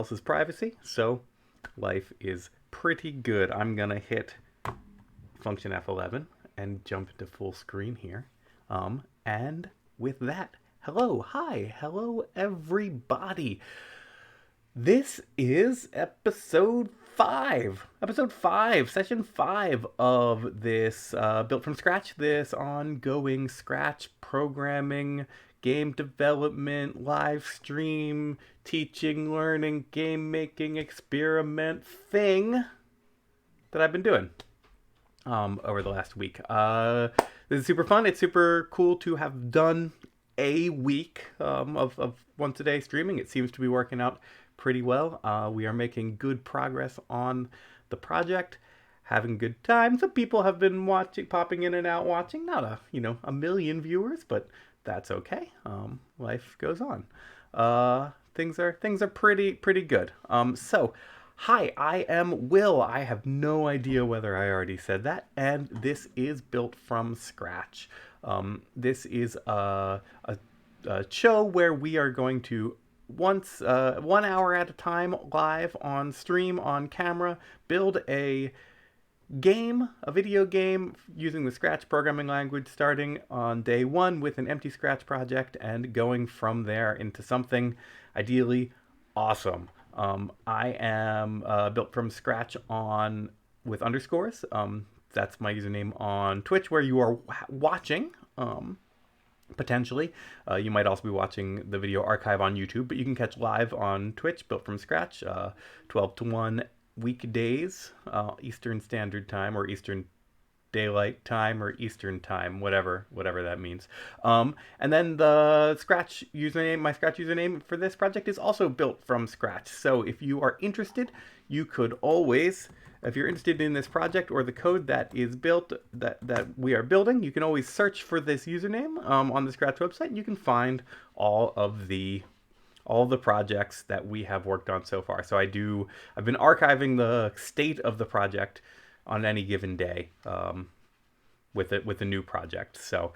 else's privacy, so life is pretty good. I'm gonna hit function F11 and jump into full screen here. And with that, hello, everybody. This is episode 5, session 5 of this Built from Scratch, this ongoing Scratch programming, game development, live stream, teaching, learning, game making experiment thing that I've been doing over the last week. This is super fun. It's super cool to have done a week of once a day streaming. It seems to be working out pretty well. We are making good progress on the project, having good time. Some people have been watching, popping in and out watching. Not a million viewers, but that's okay. Life goes on. Things are pretty good. Hi, I am Will. I have no idea whether I already said that, and this is Built from Scratch. This is a show where we are going to once 1 hour at a time, live on stream, on camera, build a video game using the Scratch programming language, starting on day one with an empty Scratch project and going from there into something ideally awesome. I am Built from Scratch on with underscores. That's my username on Twitch, where you are watching. Potentially, you might also be watching the video archive on YouTube, but you can catch live on Twitch, Built from Scratch, 12 to 1 weekdays, Eastern Standard Time, or Eastern Daylight Time, or Eastern Time, whatever that means. And then the Scratch username, my Scratch username for this project is also Built from Scratch. So if you are interested, you could always, if you're interested in this project or the code that is built, that we are building, you can always search for this username on the Scratch website, and you can find all the projects that we have worked on so far. So I've been archiving the state of the project on any given day with a new project. So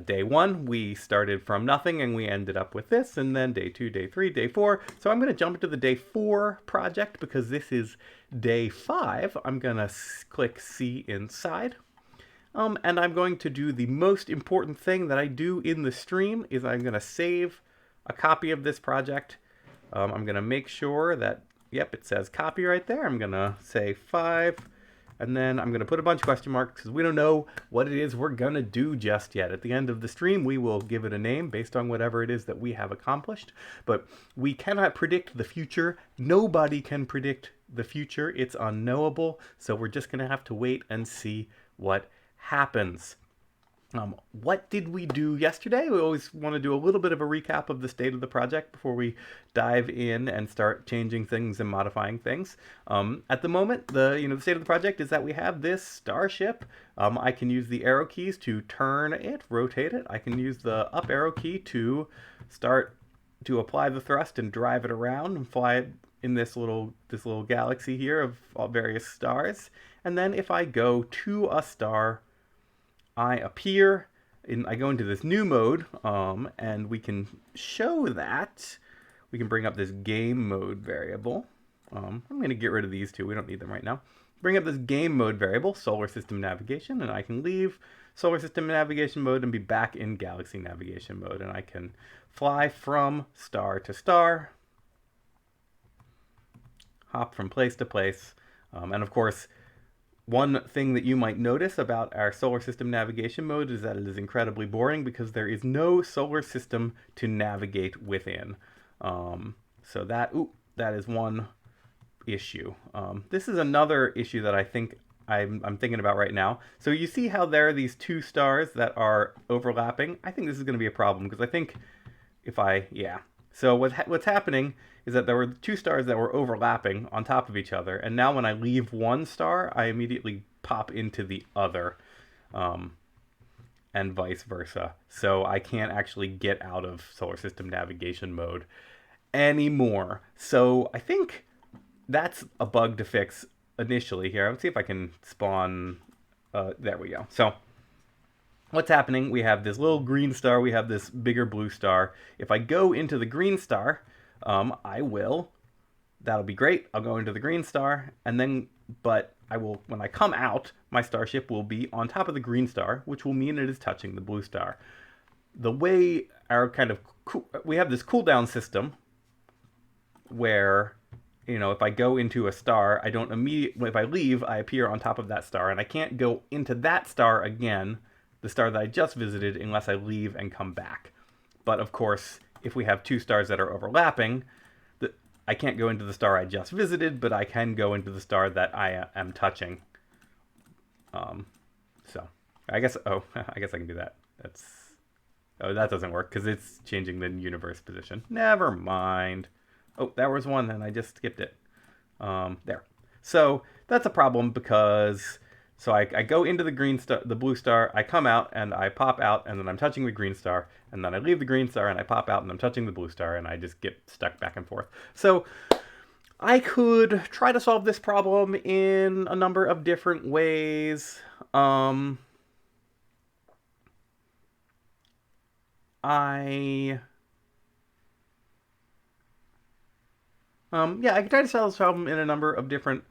day one, we started from nothing and we ended up with this, and then day 2, day 3, day 4. So I'm going to jump into the day 4 project because this is day 5. I'm going to click See Inside. And I'm going to do the most important thing that I do in the stream is I'm going to save a copy of this project. I'm going to make sure that, yep, it says copy right there. I'm going to say 5, and then I'm going to put a bunch of question marks because we don't know what it is we're going to do just yet. At the end of the stream, we will give it a name based on whatever it is that we have accomplished. But we cannot predict the future. Nobody can predict the future. It's unknowable. So we're just going to have to wait and see what happens. What did we do yesterday? We always want to do a little bit of a recap of the state of the project before we dive in and start changing things and modifying things. At the moment, the state of the project is that we have this starship. I can use the arrow keys to turn it, rotate it. I can use the up arrow key to start to apply the thrust and drive it around and fly it in this little galaxy here of all various stars. And then if I go to a star, I go into this new mode, and we can show that. We can bring up this game mode variable. I'm going to get rid of these two. We don't need them right now. Bring up this game mode variable, solar system navigation, and I can leave solar system navigation mode and be back in galaxy navigation mode. And I can fly from star to star, hop from place to place, and of course, one thing that you might notice about our solar system navigation mode is that it is incredibly boring because there is no solar system to navigate within. So that is one issue. This is another issue that I think I'm thinking about right now. So you see how there are these two stars that are overlapping? I think this is going to be a problem because I think So what's happening is that there were two stars that were overlapping on top of each other, and now when I leave one star, I immediately pop into the other, and vice versa. So I can't actually get out of solar system navigation mode anymore. So I think that's a bug to fix initially here. Let's see if I can spawn. There we go. So what's happening? We have this little green star. We have this bigger blue star. If I go into the green star, I will That'll be great. I'll go into the green star, and then, but I will, when I come out, my starship will be on top of the green star, which will mean it is touching the blue star. The way our kind of, we have this cooldown system where, if I go into a star, I don't immediately, if I leave, I appear on top of that star, and I can't go into that star again, the star that I just visited, unless I leave and come back. But of course, if we have two stars that are overlapping, I can't go into the star I just visited, but I can go into the star that I am touching. So I guess, I guess I can do that. That doesn't work because it's changing the universe position. Never mind. Oh, there was one and I just skipped it. There. So that's a problem because, so I go into the green star, the blue star, I come out and I pop out, and then I'm touching the green star, and then I leave the green star and I pop out and I'm touching the blue star, and I just get stuck back and forth. So I could try to solve this problem in a number of different ways. I could try to solve this problem in a number of different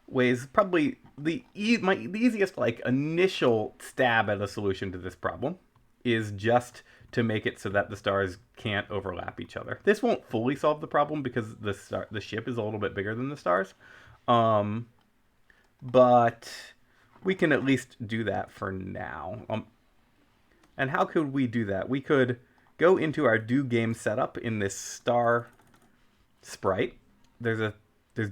ways. Probably the easiest, like, initial stab at a solution to this problem is just to make it so that the stars can't overlap each other. This won't fully solve the problem because the ship is a little bit bigger than the stars, but we can at least do that for now. And how could we do that? We could go into our do game setup in this star sprite. There's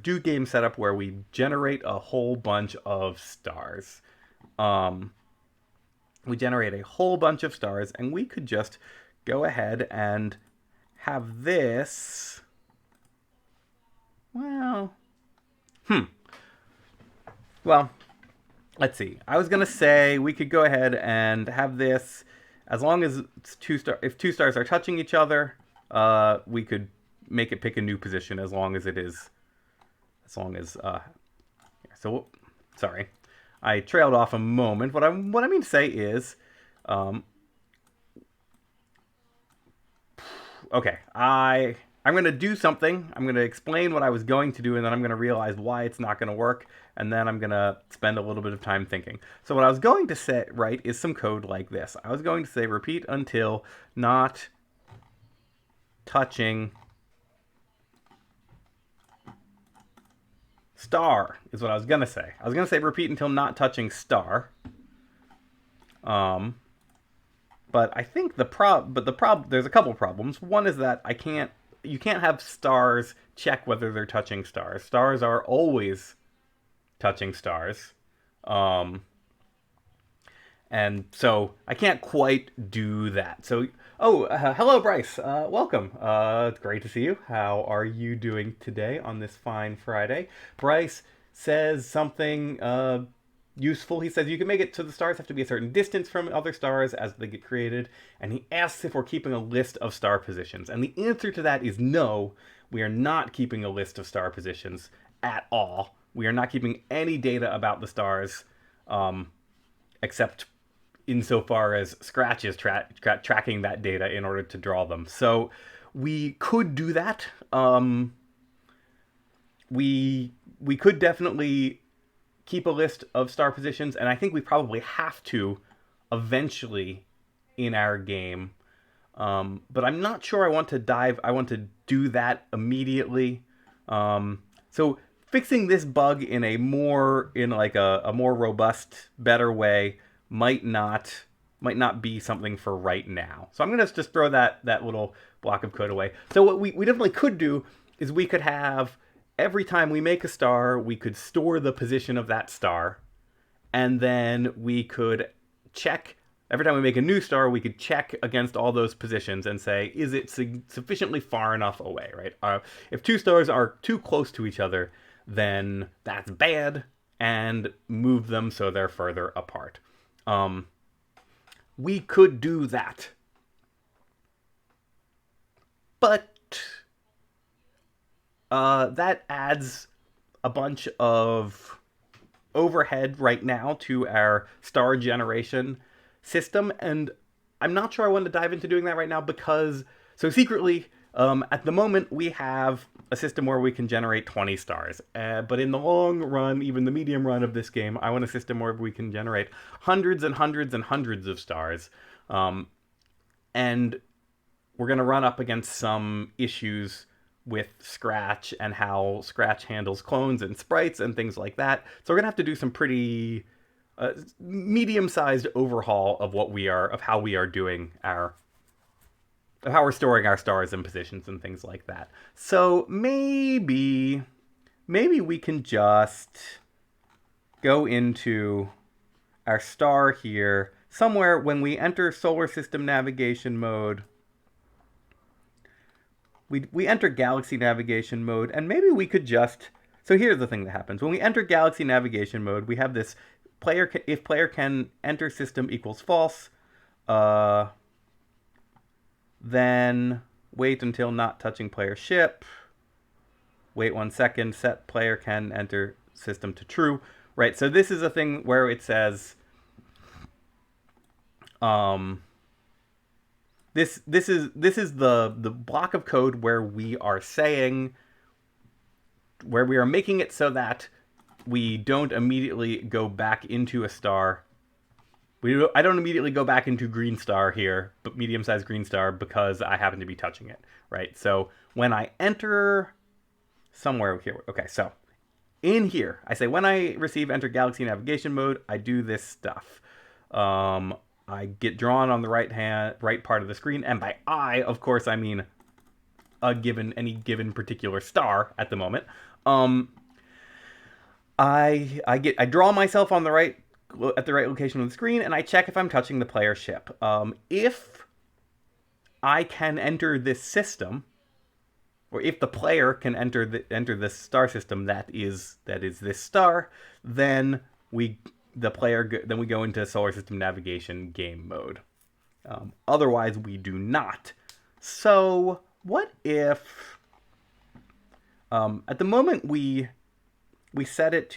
do game setup where we generate a whole bunch of stars. We generate a whole bunch of stars, and we could just go ahead and have this. Well, let's see. I was gonna say we could go ahead and have this as long as it's if two stars are touching each other. We could make it pick a new position as long as it is, so sorry, I trailed off a moment. What I mean to say is, okay, I'm going to do something. I'm going to explain what I was going to do, and then I'm going to realize why it's not going to work, and then I'm going to spend a little bit of time thinking. So what I was going to say, right, is some code like this. I was going to say repeat until not touching star is what I was going to say. I was going to say repeat until not touching star. But I think there's a couple problems. One is that you can't have stars check whether they're touching stars. Stars are always touching stars. And so I can't quite do that. So, hello, Bryce. Welcome. It's great to see you. How are you doing today on this fine Friday? Bryce says something useful. He says you can make it so the stars have to be a certain distance from other stars as they get created. And he asks if we're keeping a list of star positions. And the answer to that is no, we are not keeping a list of star positions at all. We are not keeping any data about the stars, except insofar as Scratch is tracking that data in order to draw them. So we could do that. We could definitely keep a list of star positions, and I think we probably have to eventually in our game. But I'm not sure I want to do that immediately. So fixing this bug in a more robust, better way might not be something for right now. So I'm going to just throw that little block of code away. So what we definitely could do is we could have, every time we make a star, we could store the position of that star, and then we could check, every time we make a new star, we could check against all those positions and say, is it sufficiently far enough away, right? If two stars are too close to each other, then that's bad, and move them so they're further apart. We could do that. But that adds a bunch of overhead right now to our star generation system, and I'm not sure I want to dive into doing that right now because, so secretly, At the moment, we have a system where we can generate 20 stars. But in the long run, even the medium run of this game, I want a system where we can generate hundreds and hundreds and hundreds of stars. And we're going to run up against some issues with Scratch and how Scratch handles clones and sprites and things like that. So we're going to have to do some pretty medium-sized overhaul of how we are doing how we're storing our stars and positions and things like that. So maybe we can just go into our star here somewhere when we enter solar system navigation mode. We enter galaxy navigation mode, and maybe we could just... So here's the thing that happens. When we enter galaxy navigation mode, we have this if player can enter system equals false, then wait until not touching player ship. Wait 1 second, set player can enter system to true. Right, so this is a thing where it says... This is the block of code where we are making it so that we don't immediately go back into a star. I don't immediately go back into green star here, but medium-sized green star, because I happen to be touching it, right? So when I enter somewhere here, okay, so in here, I say when I receive enter galaxy navigation mode, I do this stuff. I get drawn on the right part of the screen, and by I, of course, I mean any given particular star at the moment. I draw myself on at the right location on the screen, and I check if I'm touching the player ship. If I can enter this system, or if the player can enter this star system that is this star, then we go into solar system navigation game mode. Otherwise, we do not. So what if at the moment we set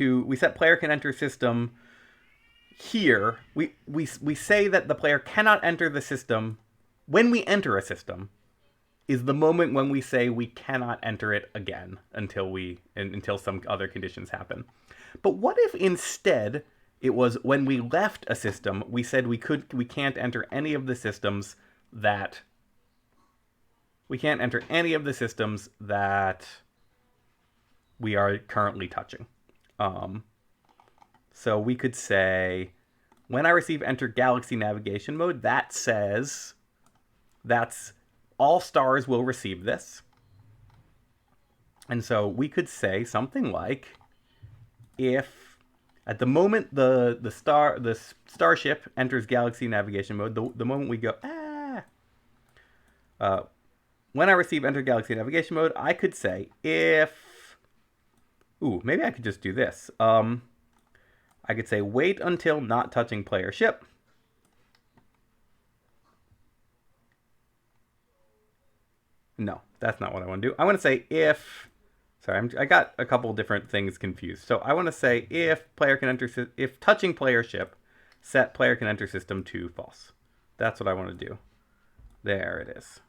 player can enter system here. We say that the player cannot enter the system when we enter a system is the moment when we say we cannot enter it again until some other conditions happen. But what if instead it was when we left a system, we said we can't enter any of the systems that we are currently touching. So we could say, when I receive enter galaxy navigation mode, that's all stars will receive this. And so we could say something like, if at the moment the starship enters galaxy navigation mode, the moment we go, when I receive enter galaxy navigation mode, I could say maybe I could just do this. I could say wait until not touching player ship. No, that's not what I want to do. I want to say if... Sorry, I got a couple different things confused. So I want to say if touching player ship, set player can enter system to false. That's what I want to do. There it is.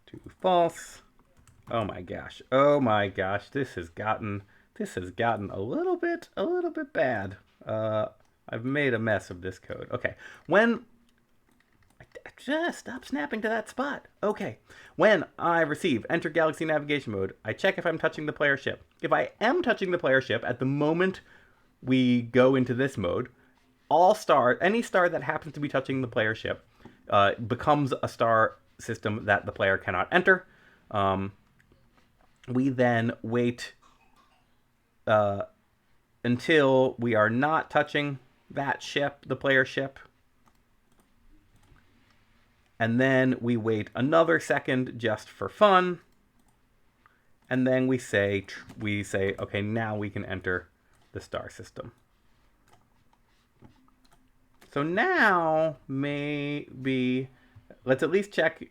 To false. Oh my gosh. This has gotten a little bit bad. I've made a mess of this code. Okay. Just stop snapping to that spot. Okay. When I receive enter galaxy navigation mode, I check if I'm touching the player ship. If I am touching the player ship at the moment we go into this mode, any star that happens to be touching the player ship becomes a star system that the player cannot enter. We then wait until we are not touching that ship, the player ship. And then we wait another second just for fun. And then we say, okay, now we can enter the star system. So now, maybe, let's at least check.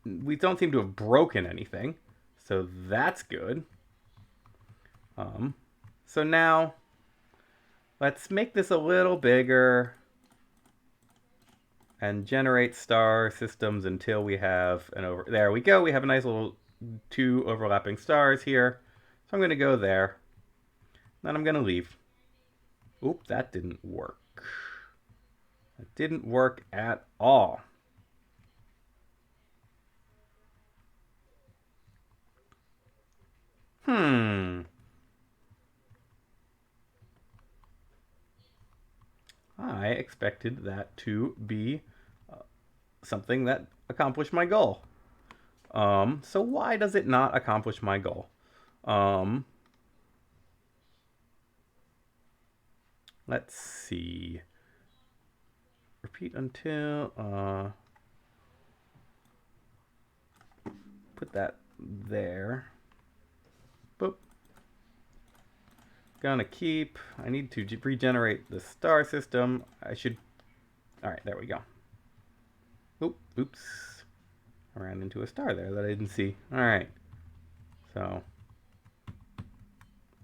We don't seem to have broken anything. So that's good. So now, let's make this a little bigger. and generate star systems until we have there we go. We have a nice little two overlapping stars here. So I'm going to go there. Then I'm going to leave. Oop, that didn't work. That didn't work at all. Hmm. I expected that to be something that accomplished my goal. So why does it not accomplish my goal? Um, let's see. Repeat until, put that there. Boop. Gonna keep. I need to regenerate the star system. I should. All right, there we go. Oop, oops. I ran into a star there that I didn't see. All right. So.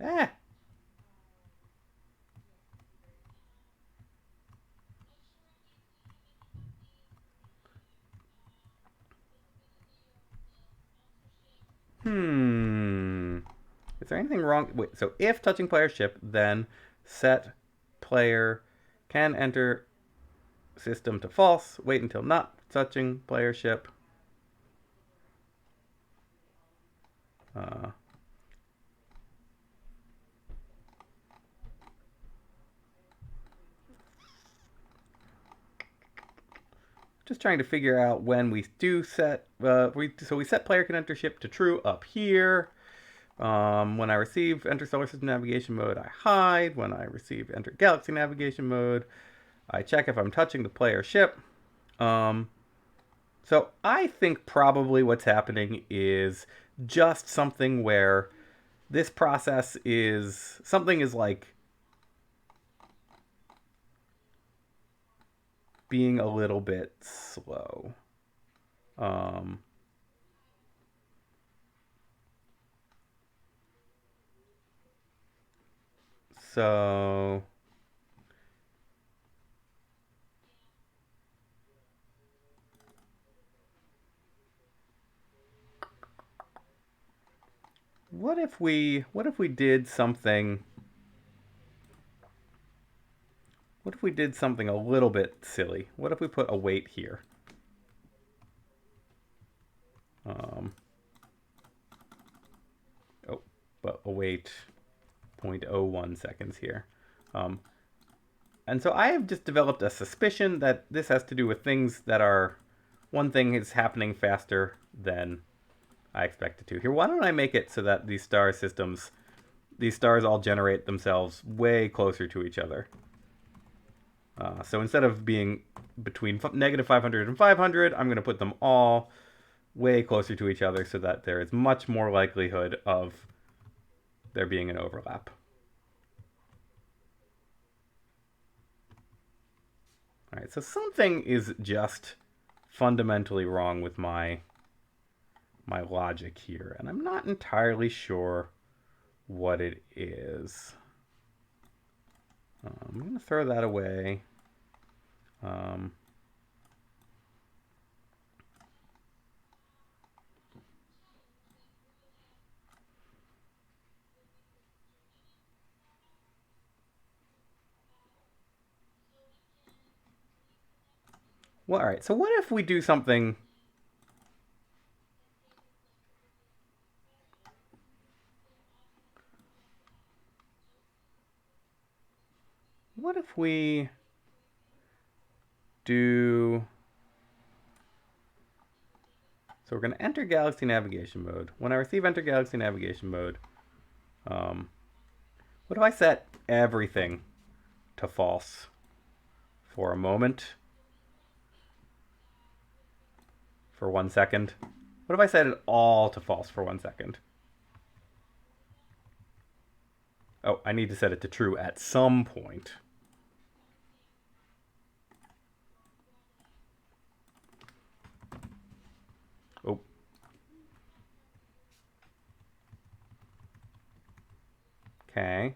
Ah. Hmm. Is there anything wrong? Wait. So if touching player ship, then set player can enter system to false. Wait until not touching player ship. Uh, just trying to figure out when we do set. So we set player can enter ship to true up here. When I receive enter solar system navigation mode, I hide. When I receive enter galaxy navigation mode, I check if I'm touching the player ship. Um, so I think probably what's happening is just something where this process is something is like being a little bit slow. Um, so what if we did something what if we did something a little bit silly? What if we put a wait here? Um, oh, but a wait 0.01 seconds here. Um, and so I have just developed a suspicion that this has to do with things that are one thing is happening faster than I expect it to. Here, why don't I make it so that these star systems, these stars all generate themselves way closer to each other. So instead of being between negative 500 and 500, I'm going to put them all way closer to each other so that there is much more likelihood of there being an overlap. All right, so something is just fundamentally wrong with my logic here, and I'm not entirely sure what it is. I'm going to throw that away. Um, well, all right, so what if we do something? What if we do... So we're going to enter galaxy navigation mode. When I receive enter galaxy navigation mode, what if I set everything to false for a moment? For 1 second? What if I set it all to false for 1 second? Oh, I need to set it to true at some point. Oh. Okay.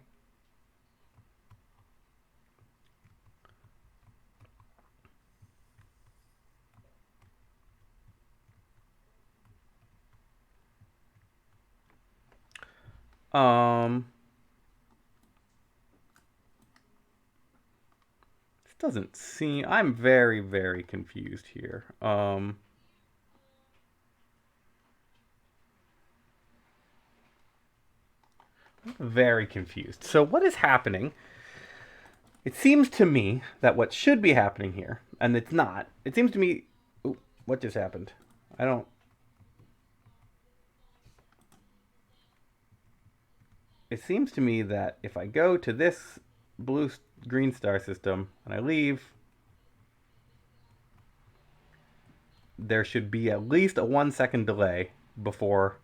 Um, this doesn't seem. I'm very, very confused here. Very confused. So what is happening? It seems to me that what should be happening here, and it's not. It seems to me. Ooh, what just happened? I don't. It seems to me that if I go to this blue green star system and I leave, there should be at least a 1 second delay before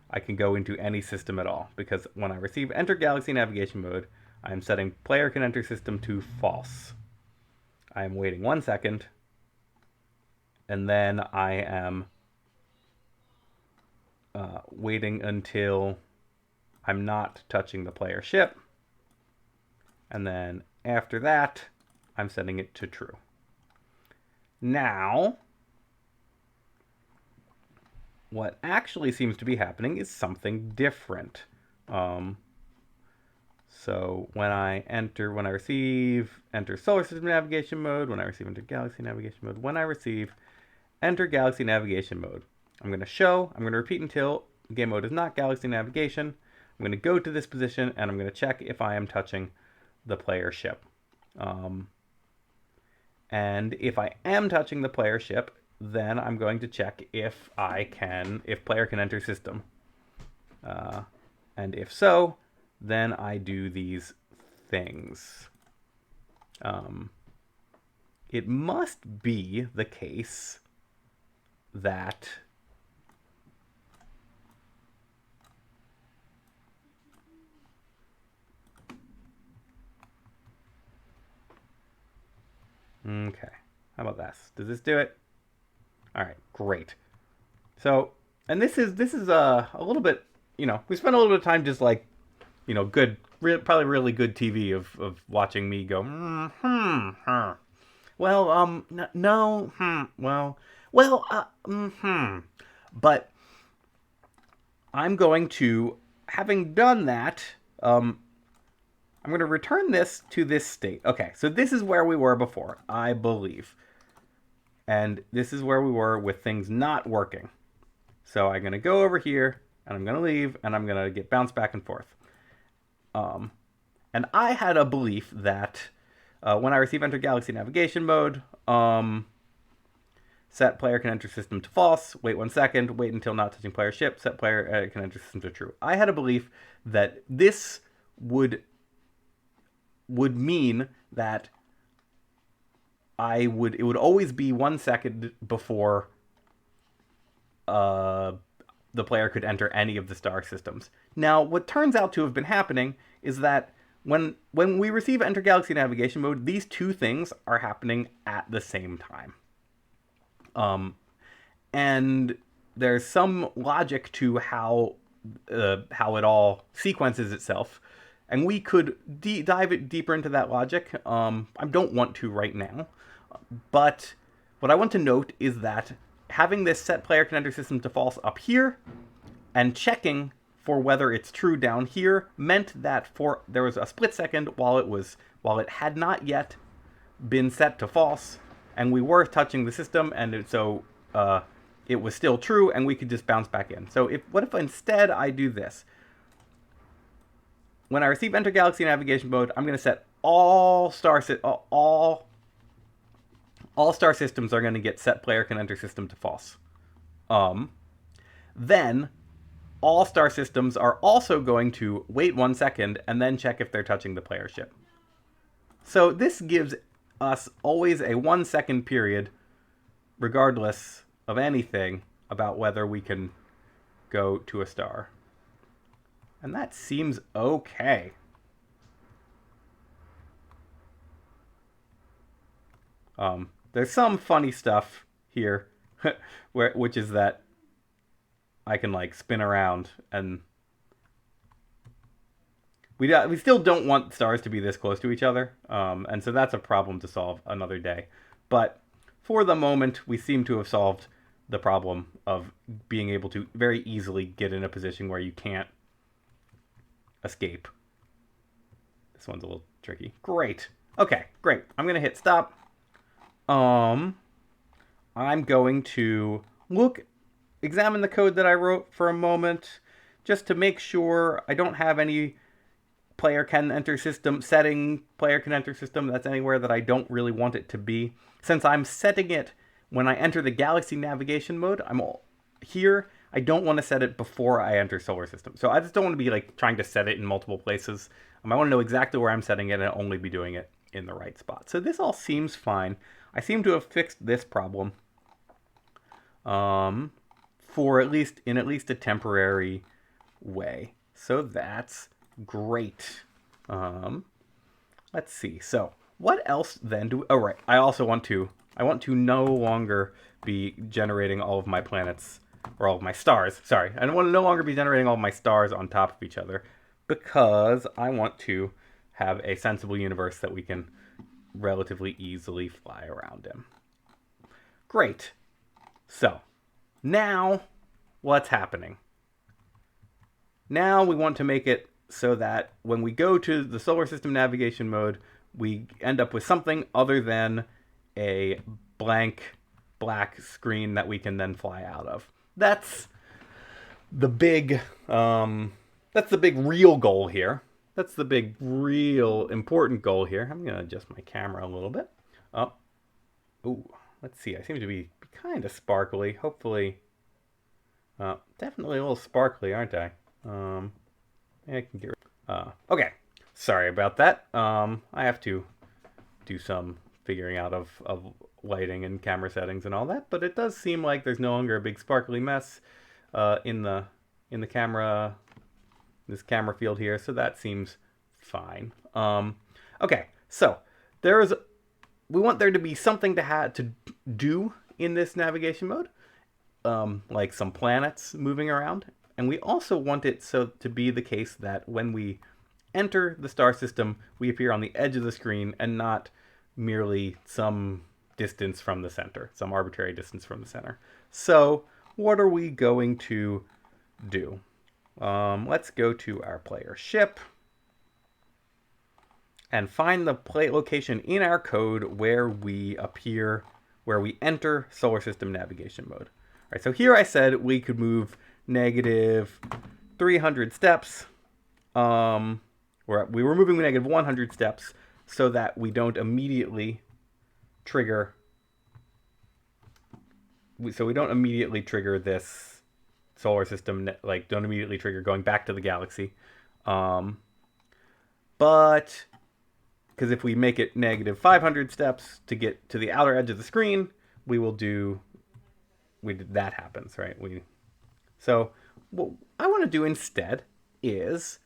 I can go into any system at all. Because when I receive enter galaxy navigation mode, I am setting player can enter system to false. I am waiting 1 second, and then I am waiting until I'm not touching the player ship. And then after that, I'm setting it to true. Now, what actually seems to be happening is something different. So when I receive enter solar system navigation mode, when I receive enter galaxy navigation mode, when I receive enter galaxy navigation mode, I'm going to repeat until game mode is not galaxy navigation. I'm going to go to this position and I'm going to check if I am touching the player ship. And if I am touching the player ship, then I'm going to check if player can enter system. And if so, then I do these things. It must be the case that okay. How about this? Does this do it? All right, great. So, and this is a little bit, we spent a little bit of time just like, good, probably really good TV of watching me go, well, no, but I'm going to, having done that, I'm going to return this to this state. Okay, so this is where we were before, I believe. And this is where we were with things not working. So I'm going to go over here, and I'm going to leave, and I'm going to get bounced back and forth. And I had a belief that when I receive enter galaxy navigation mode, set player can enter system to false, wait 1 second, wait until not touching player ship, set player can enter system to true. I had a belief that this would mean that it would always be 1 second before the player could enter any of the star systems. Now, what turns out to have been happening is that when we receive enter galaxy navigation mode, these two things are happening at the same time. And there's some logic to how it all sequences itself. And we could dive it deeper into that logic. I don't want to right now. But what I want to note is that having this set player can enter system to false up here and checking for whether it's true down here meant that there was a split second while it had not yet been set to false and we were touching the system, and it was still true and we could just bounce back in. So what if instead I do this? When I receive enter galaxy navigation mode, I'm going to set all star systems are going to get set player can enter system to false. Then all star systems are also going to wait 1 second and then check if they're touching the player ship. So this gives us always a 1 second period, regardless of anything, about whether we can go to a star. And that seems okay. There's some funny stuff here, which is that I can like spin around, and we still don't want stars to be this close to each other, and so that's a problem to solve another day. But for the moment, we seem to have solved the problem of being able to very easily get in a position where you can't escape. This one's a little tricky. Great. Okay, great. I'm going to hit stop. I'm going to examine the code that I wrote for a moment, just to make sure I don't have any player can enter system that's anywhere that I don't really want it to be. Since I'm setting it when I enter the galaxy navigation mode, I'm all here. I don't want to set it before I enter solar system. So I just don't want to be like trying to set it in multiple places. I want to know exactly where I'm setting it and only be doing it in the right spot. So this all seems fine. I seem to have fixed this problem for at least a temporary way. So that's great. Let's see. So what else then do? Oh right, I want to no longer be generating all of my planets or all of my stars. Sorry, I don't want to no longer be generating all of my stars on top of each other, because I want to have a sensible universe that we can relatively easily fly around in. Great. So now what's happening? Now we want to make it so that when we go to the solar system navigation mode, we end up with something other than a blank black screen that we can then fly out of. That's the big real goal here. That's the big real important goal here. I'm going to adjust my camera a little bit. Oh, ooh, let's see. I seem to be kind of sparkly. Hopefully, definitely a little sparkly, aren't I? I can get. Okay, sorry about that. I have to do some figuring out of lighting and camera settings and all that, but it does seem like there's no longer a big sparkly mess in the camera, this camera field here, so that seems fine. Okay, so we want there to be something to do in this navigation mode, like some planets moving around, and we also want it so to be the case that when we enter the star system, we appear on the edge of the screen and not merely some distance from the center, some arbitrary distance from the center. So what are we going to do? Let's go to our player ship and find the location in our code where we enter solar system navigation mode. All right, so here I said we could move negative 300 steps. We were moving negative 100 steps so that we don't immediately trigger. So we don't immediately trigger this solar system, like don't immediately trigger going back to the galaxy. But because if we make it negative 500 steps to get to the outer edge of the screen, that happens, right? So what I want to do instead is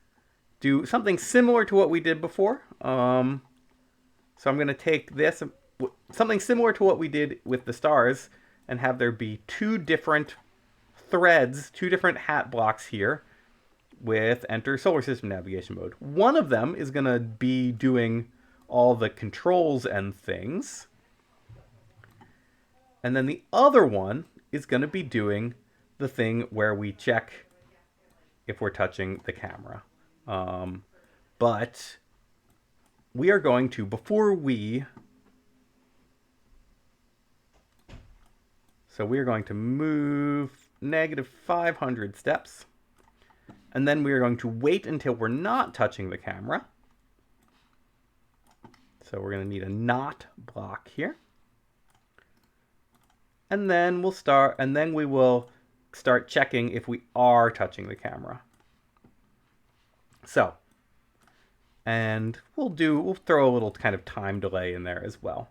do something similar to what we did before. So I'm going to take something similar to what we did with the stars, and have there be two different threads, two different hat blocks here with enter solar system navigation mode. One of them is going to be doing all the controls and things, and then the other one is going to be doing the thing where we check if we're touching the camera. But we are going to, so we are going to move negative 500 steps, and then we are going to wait until we're not touching the camera. So we're going to need a not block here. And then we will start checking if we are touching the camera. So, and we'll throw a little kind of time delay in there as well.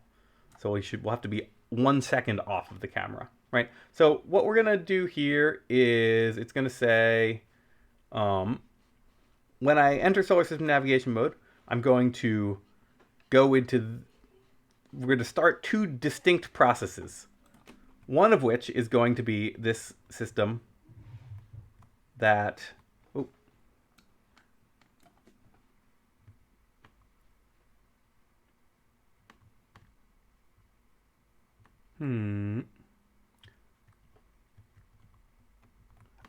So we'll have to be 1 second off of the camera, right? So what we're gonna do here is it's gonna say, when I enter solar system navigation mode, we're going to start two distinct processes. One of which is going to be this system that,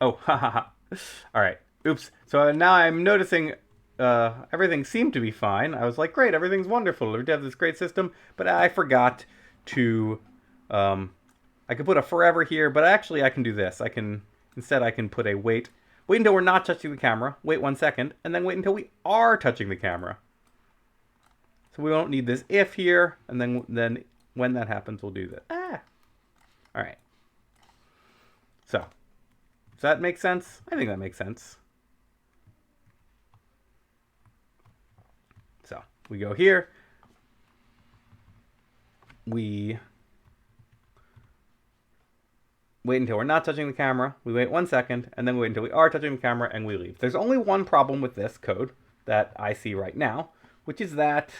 Oh, haha. All right. Oops. So now I'm noticing everything seemed to be fine. I was like, great, everything's wonderful. We have this great system, but I forgot to. I could put a forever here, but actually I can do this. Instead I can put a wait. Wait until we're not touching the camera. Wait 1 second, and then wait until we are touching the camera. So we won't need this if here, and then when that happens, we'll do that. All right. So, does that make sense? I think that makes sense. So, we go here. We wait until we're not touching the camera. We wait 1 second, and then we wait until we are touching the camera, and we leave. There's only one problem with this code that I see right now, which is that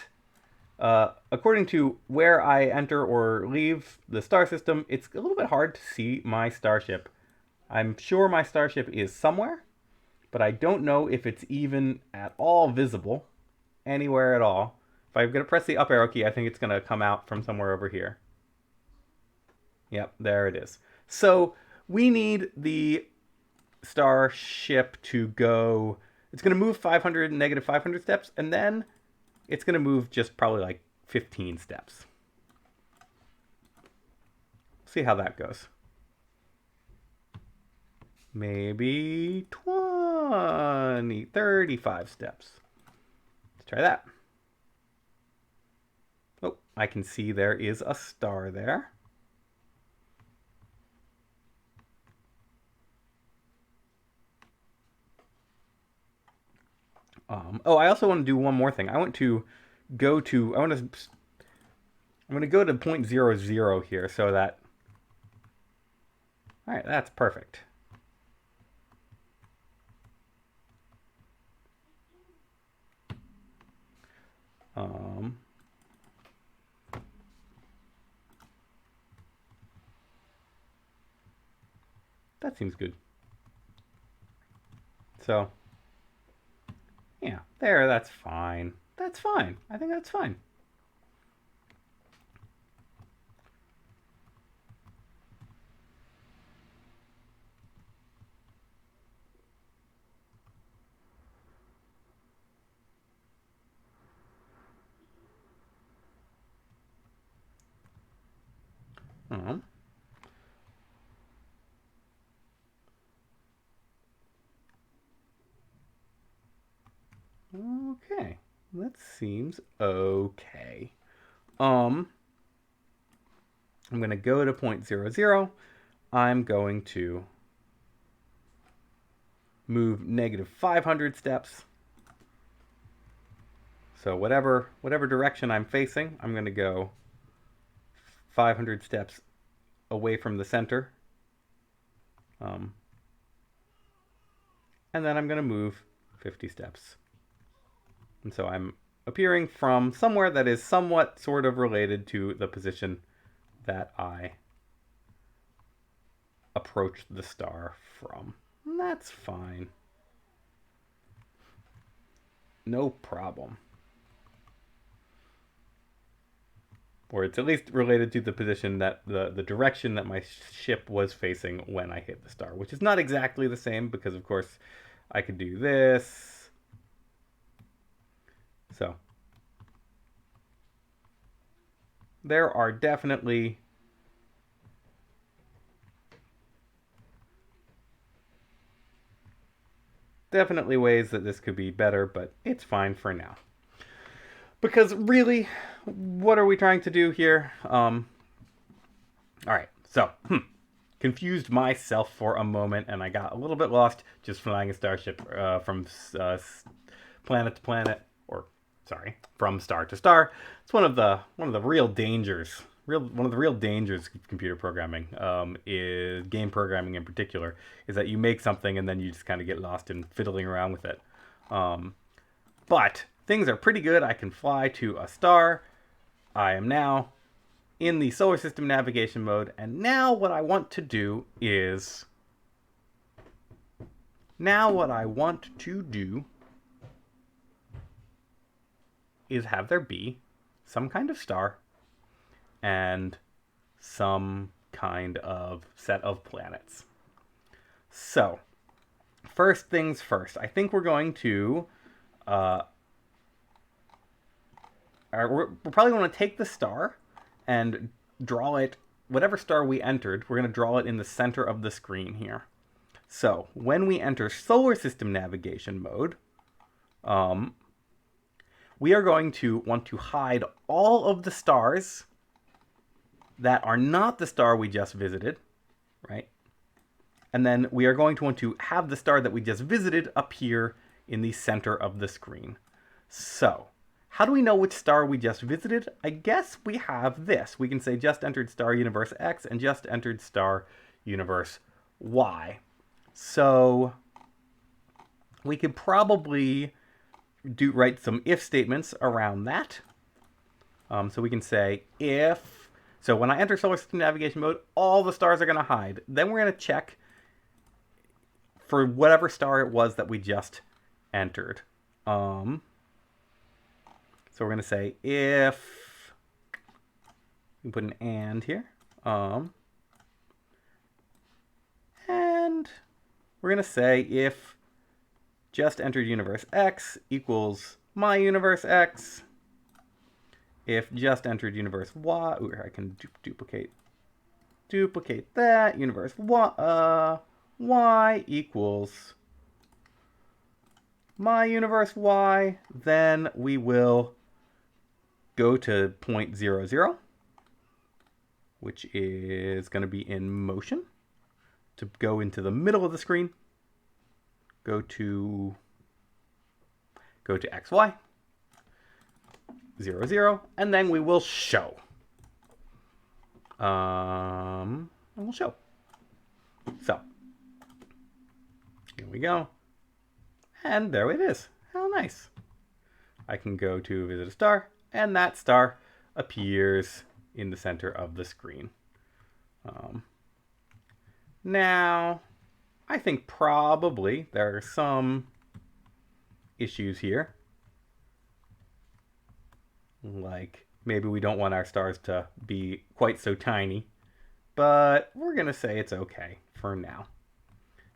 according to where I enter or leave the star system, it's a little bit hard to see my starship. I'm sure my starship is somewhere, but I don't know if it's even at all visible anywhere at all. If I'm going to press the up arrow key, I think it's going to come out from somewhere over here. Yep, there it is. So we need the starship to go. It's going to move negative 500 steps, and then it's going to move just probably like 15 steps. See how that goes. Maybe 20, 35 steps. Let's try that. Oh, I can see there is a star there. Oh, I also want to do one more thing. I'm going to go to 0.00 here so that. All right, that's perfect. That seems good. So. Yeah, there, that's fine. That's fine. I think that's fine. Okay, that seems okay. I'm going to go to 0.00. I'm going to move negative 500 steps. So whatever direction I'm facing, I'm going to go 500 steps away from the center. And then I'm going to move 50 steps. And so I'm appearing from somewhere that is somewhat sort of related to the position that I approached the star from. And that's fine. No problem. Or it's at least related to the position that the direction that my ship was facing when I hit the star, which is not exactly the same because, of course, I could do this. So there are definitely ways that this could be better, but it's fine for now. Because really, what are we trying to do here? All right, so confused myself for a moment, and I got a little bit lost just flying a starship from planet to planet, or sorry, from star to star. It's one of the real dangers. One of the real dangers of computer programming, is game programming in particular, is that you make something and then you just kind of get lost in fiddling around with it. But things are pretty good. I can fly to a star. I am now in the solar system navigation mode, and now what I want to do is have there be some kind of star and some kind of set of planets. So, first things first, I think we're going to uh, we're probably going to take the star and draw it, whatever star we entered, we're going to draw it in the center of the screen here. So when we enter solar system navigation mode, we are going to want to hide all of the stars that are not the star we just visited, right? And then we are going to want to have the star that we just visited appear in the center of the screen. So, how do we know which star we just visited? I guess we have this. We can say just entered star universe X and just entered star universe Y. So, we could probably write some if statements around that. So we can say if, so when I enter solar system navigation mode, all the stars are going to hide. Then we're going to check for whatever star it was that we just entered. So we're going to say if, we put an and here, and we're going to say if just entered universe X equals my universe X, if just entered universe Y, ooh, I can duplicate that, universe Y, Y equals my universe Y, then we will go to point 0, 0, which is going to be in motion, to go into the middle of the screen, go to XY, 0, 0, and then we will show. And we'll show. So, here we go. And there it is. How nice. I can go to visit a star, and that star appears in the center of the screen. Now, I think probably there are some issues here. Like, maybe we don't want our stars to be quite so tiny, but we're going to say it's okay for now.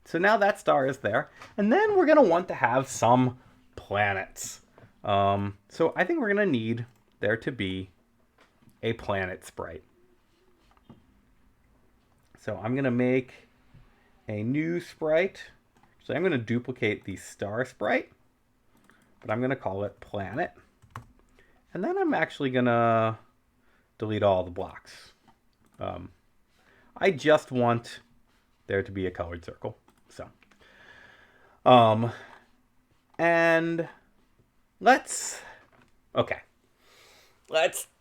So now that star is there, and then we're going to want to have some planets. So I think we're going to need there to be a planet sprite. So I'm going to make a new sprite. So I'm going to duplicate the star sprite, but I'm going to call it planet. And then I'm actually going to delete all the blocks. I just want there to be a colored circle. So, and let's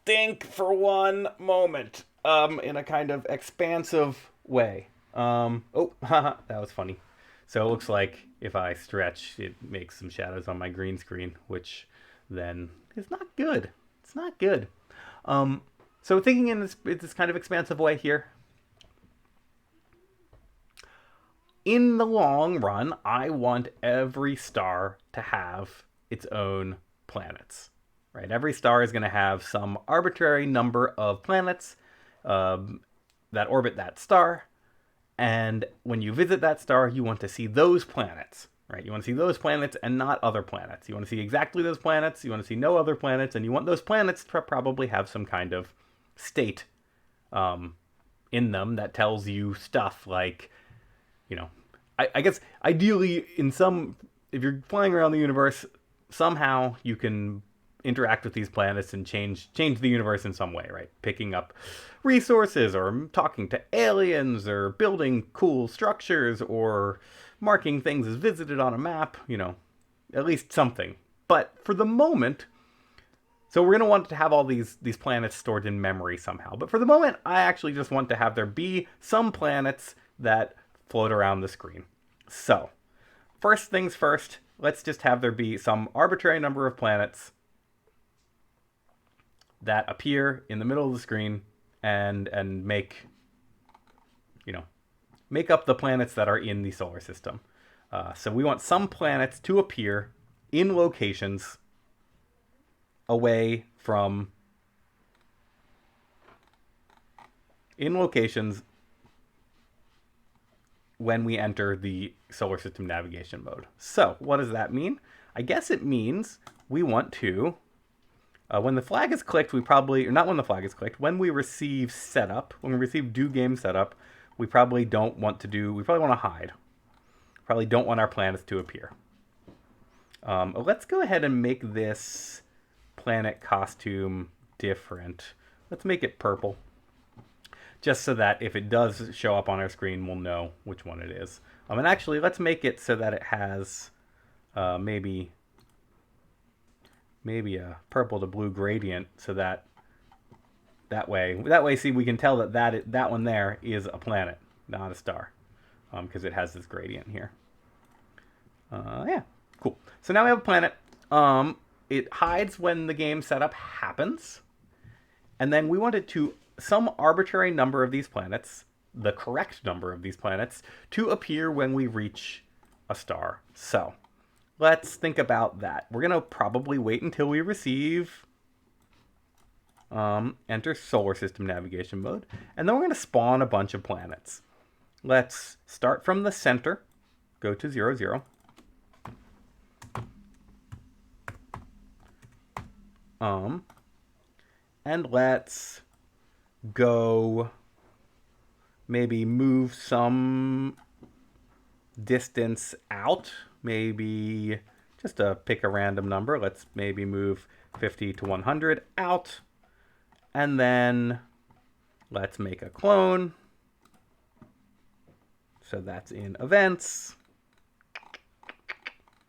think for one moment, in a kind of expansive way. Oh, haha, that was funny. So it looks like if I stretch, it makes some shadows on my green screen, which then is not good. It's not good. So thinking in this kind of expansive way here, in the long run, I want every star to have its own planets, right? Every star is going to have some arbitrary number of planets that orbit that star. And when you visit that star, you want to see those planets, right? You want to see those planets and not other planets. You want to see exactly those planets. You want to see no other planets. And you want those planets to probably have some kind of state in them that tells you stuff like, you know, I guess ideally if you're flying around the universe, somehow you can interact with these planets and change the universe in some way, right? Picking up resources or talking to aliens or building cool structures or marking things as visited on a map, at least something. But for the moment, so we're going to want to have all these planets stored in memory somehow. But for the moment, I actually just want to have there be some planets that float around the screen. So, first things first, let's just have there be some arbitrary number of planets that appear in the middle of the screen and make up the planets that are in the solar system. So we want some planets to appear in locations away from when we enter the solar system navigation mode. So what does that mean? I guess it means we want to, when the flag is clicked, we probably, or not when the flag is clicked, when we receive setup, when we receive do game setup, we probably don't want to do, we probably want to hide. Probably don't want our planets to appear. Let's go ahead and make this planet costume different. Let's make it purple. Just so that if it does show up on our screen, we'll know which one it is. And actually, let's make it so that it has maybe a purple to blue gradient, so that way, see, we can tell that one there is a planet, not a star, because it has this gradient here. Yeah, cool. So now we have a planet. It hides when the game setup happens, and then we want it to some arbitrary number of these planets, the correct number of these planets, to appear when we reach a star. So let's think about that. We're going to probably wait until we receive enter solar system navigation mode, and then we're going to spawn a bunch of planets. Let's start from the center, go to 0, 0. And let's go maybe move some distance out, maybe just to pick a random number. Let's maybe move 50 to 100 out, and then let's make a clone. So that's in events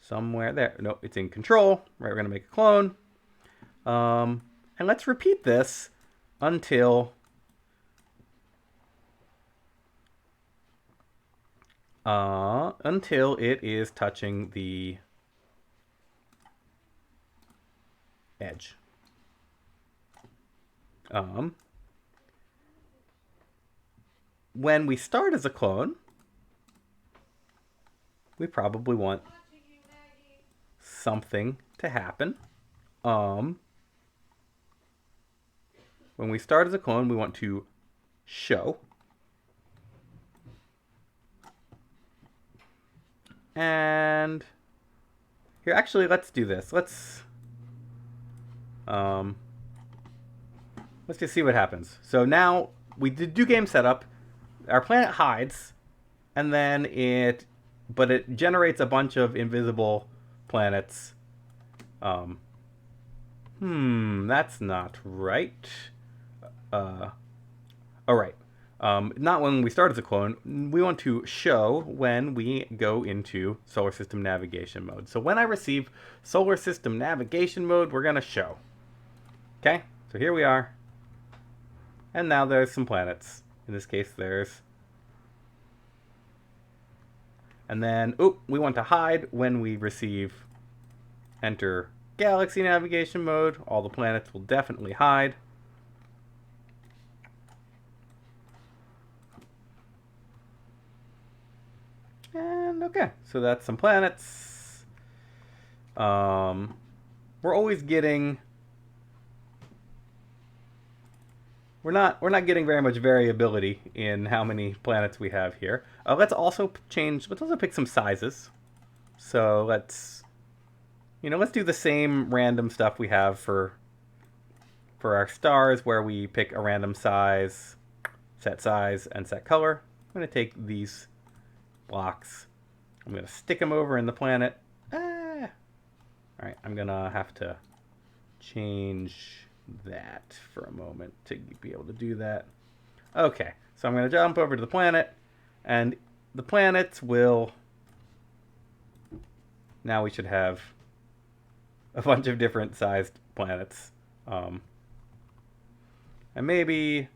somewhere there. No, it's in control. Right, we're going to make a clone. And let's repeat this until it is touching the edge. When we start as a clone, we probably want something to happen. When we start as a clone, we want to show. And here, actually, let's do this. Let's just see what happens. So now we did do game setup. Our planet hides, and then it generates a bunch of invisible planets. That's not right. All right. Not when we start as a clone. We want to show when we go into solar system navigation mode. So when I receive solar system navigation mode, we're going to show. Okay? So here we are. And now there's some planets. In this case, there's... And then, we want to hide when we receive enter galaxy navigation mode. All the planets will definitely hide. And okay, so that's some planets. We're always getting... We're not getting very much variability in how many planets we have here. Let's also pick some sizes. So let's do the same random stuff we have for our stars, where we pick a random size, set size, and set color. I'm going to take these blocks. I'm going to stick them over in the planet. All right, I'm going to have to change that for a moment to be able to do that. Okay, so I'm going to jump over to the planet, and the planets will... Now we should have a bunch of different sized planets. And maybe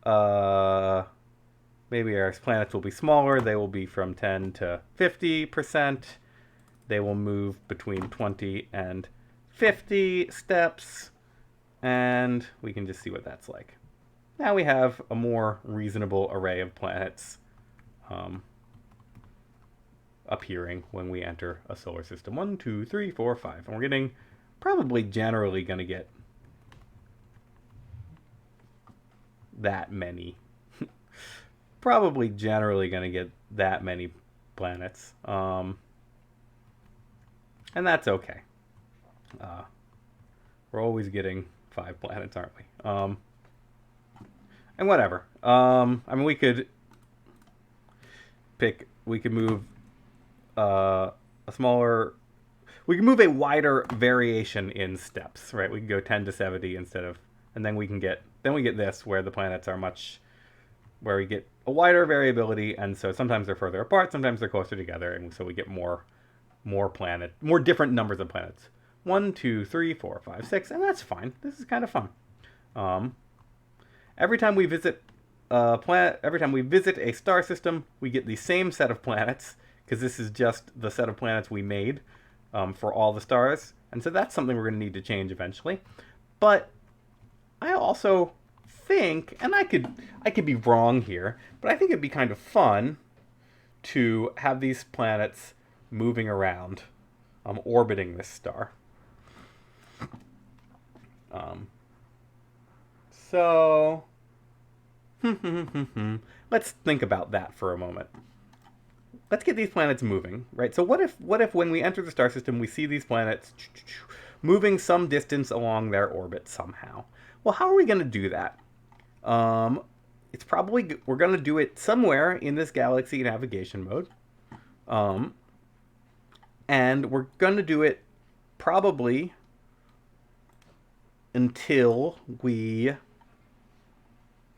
our planets will be smaller. They will be from 10 to 50%. They will move between 20 and 50 steps. And we can just see what that's like. Now we have a more reasonable array of planets appearing when we enter a solar system. 1, 2, 3, 4, 5. And we're getting, probably generally going to get that many. probably generally going to get that many planets. And that's okay. Uh, we're always getting 5 planets, aren't we? And whatever. I mean, we could move a smaller, we can move a wider variation in steps, right? We can go 10 to 70 instead of, and then we get this where the planets are where we get a wider variability, and so sometimes they're further apart, sometimes they're closer together, and so we get more different numbers of planets. 1, 2, 3, 4, 5, 6, and that's fine. This is kind of fun. Every time we visit a star system, we get the same set of planets, because this is just the set of planets we made for all the stars, and so that's something we're going to need to change eventually. But I also think, and I could be wrong here, but I think it'd be kind of fun to have these planets moving around, orbiting this star. So let's think about that for a moment. Let's get these planets moving, right? So what if when we enter the star system, we see these planets moving some distance along their orbit somehow? Well, how are we going to do that? It's probably, we're going to do it somewhere in this galaxy navigation mode. And we're going to do it probably until we're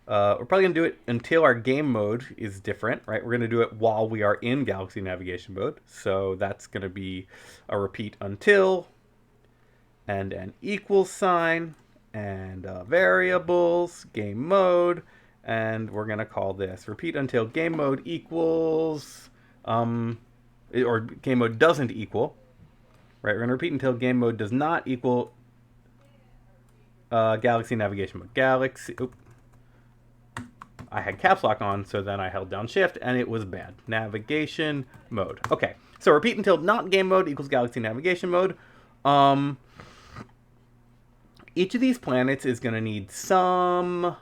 probably going to do it until our game mode is different, right? We're going to do it while we are in galaxy navigation mode. So that's going to be a repeat until, and an equal sign, and variables, game mode, and we're going to call this repeat until game mode equals, or game mode doesn't equal, right? We're going to repeat until game mode does not equal galaxy navigation mode. I had caps lock on, so then I held down shift, and it was bad. Navigation mode. Okay, so repeat until not game mode equals galaxy navigation mode. Each of these planets is going to need some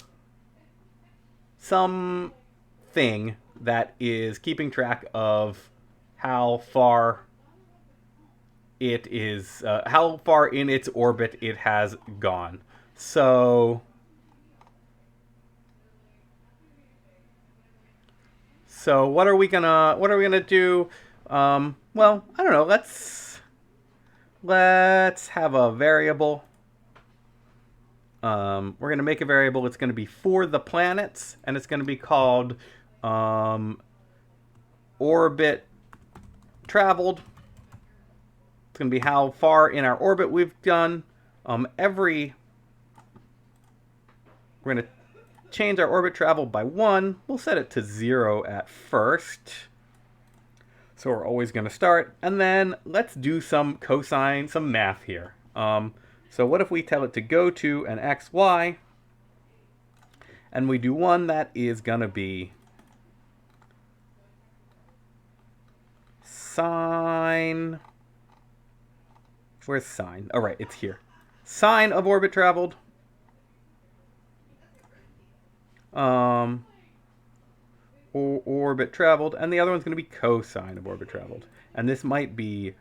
thing that is keeping track of how far it is, how far in its orbit it has gone. So what are we gonna do? Well, I don't know. Let's have a variable. We're gonna make a variable. It's gonna be for the planets, and it's gonna be called orbit traveled. It's gonna be how far in our orbit we've done. We're gonna change our orbit travel by 1. We'll set it to 0 at first. So we're always going to start. And then let's do some cosine, some math here. So what if we tell it to go to an x, y, and we do one that is going to be sine. Where's sine? Oh, right, it's here. Sine of orbit traveled. Orbit traveled, and the other one's going to be cosine of orbit traveled, and this might be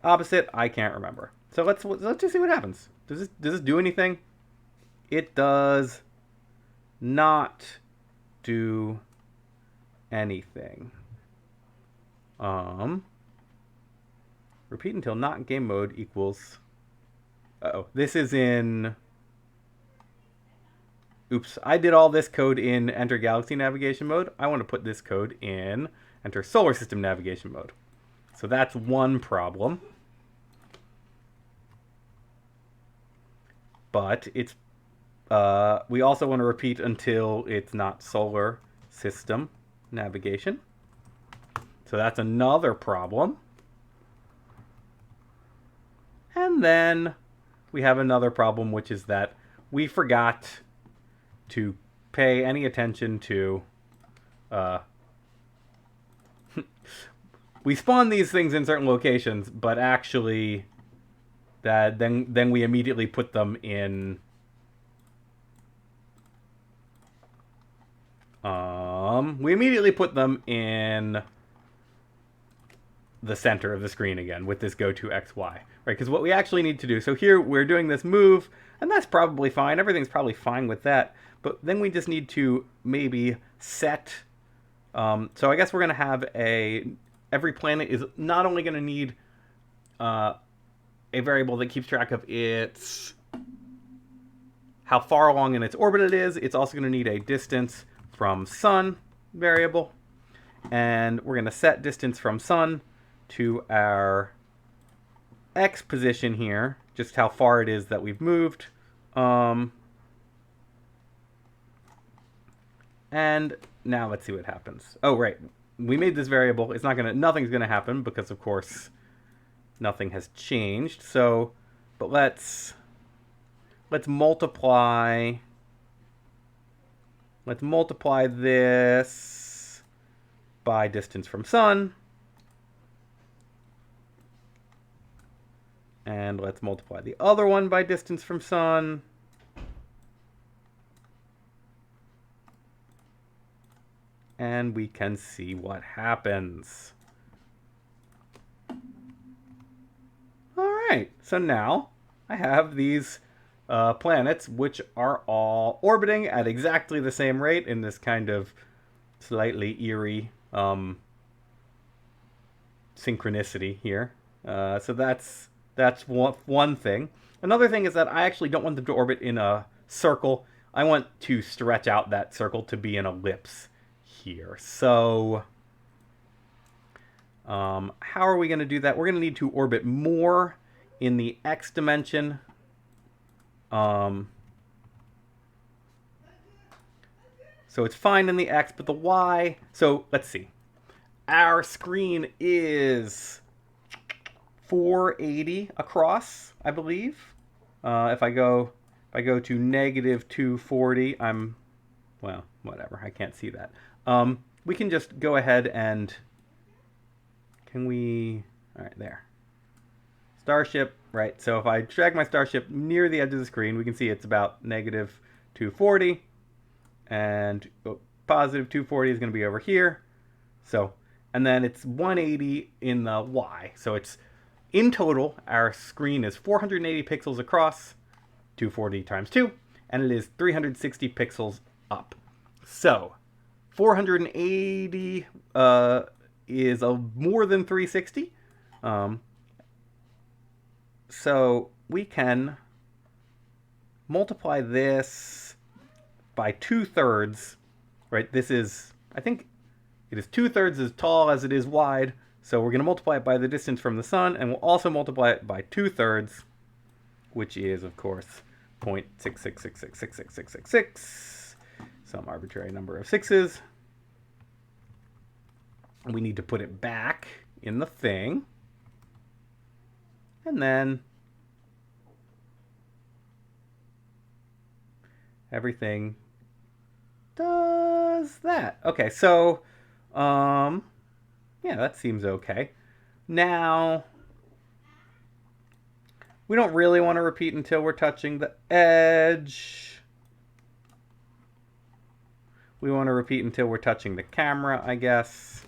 opposite. I can't remember. So let's just see what happens. Does this do anything? It does not do anything. Repeat until not in game mode equals. This is in. Oops, I did all this code in Enter Galaxy Navigation mode. I want to put this code in Enter Solar System Navigation mode. So that's one problem. But it's we also want to repeat until it's not Solar System Navigation. So that's another problem. And then we have another problem, which is that we forgot to pay any attention to we spawn these things in certain locations, but actually that then we immediately put them in We immediately put them in the center of the screen again with this go to XY, right? Because what we actually need to do, so here we're doing this move, and that's probably fine. Everything's probably fine with that. But then we just need to maybe set, so I guess we're going to have every planet is not only going to need a variable that keeps track of its, how far along in its orbit it is, it's also going to need a distance from sun variable. And we're going to set distance from sun to our X position here, just how far it is that we've moved. And now let's see what happens. Oh, right. We made this variable. It's not gonna, nothing's gonna happen because of course nothing has changed. So, but let's multiply this by distance from sun. And let's multiply the other one by distance from sun. And we can see what happens. All right, so now I have these planets which are all orbiting at exactly the same rate in this kind of slightly eerie synchronicity here. So that's one thing. Another thing is that I actually don't want them to orbit in a circle. I want to stretch out that circle to be an ellipse here. So how are we going to do that? We're going to need to orbit more in the X dimension. So it's fine in the X, but the Y. So let's see. Our screen is 480 across, I believe. If I go to negative 240, I'm, well, whatever. I can't see that. We can just go ahead and, can we, all right, there. Starship, right? So if I drag my starship near the edge of the screen, we can see it's about negative 240. And positive 240 is going to be over here. So, and then it's 180 in the Y. So it's, in total, our screen is 480 pixels across, 240 times 2, and it is 360 pixels up. So, 480 is more than 360. So we can multiply this by 2/3, right? This is, I think it is 2/3 as tall as it is wide. So we're going to multiply it by the distance from the sun, and we'll also multiply it by 2/3, which is, of course, 0.666666666, some arbitrary number of sixes. We need to put it back in the thing. And then everything does that. Okay, so, yeah, that seems okay. Now, we don't really want to repeat until we're touching the edge. We want to repeat until we're touching the camera, I guess.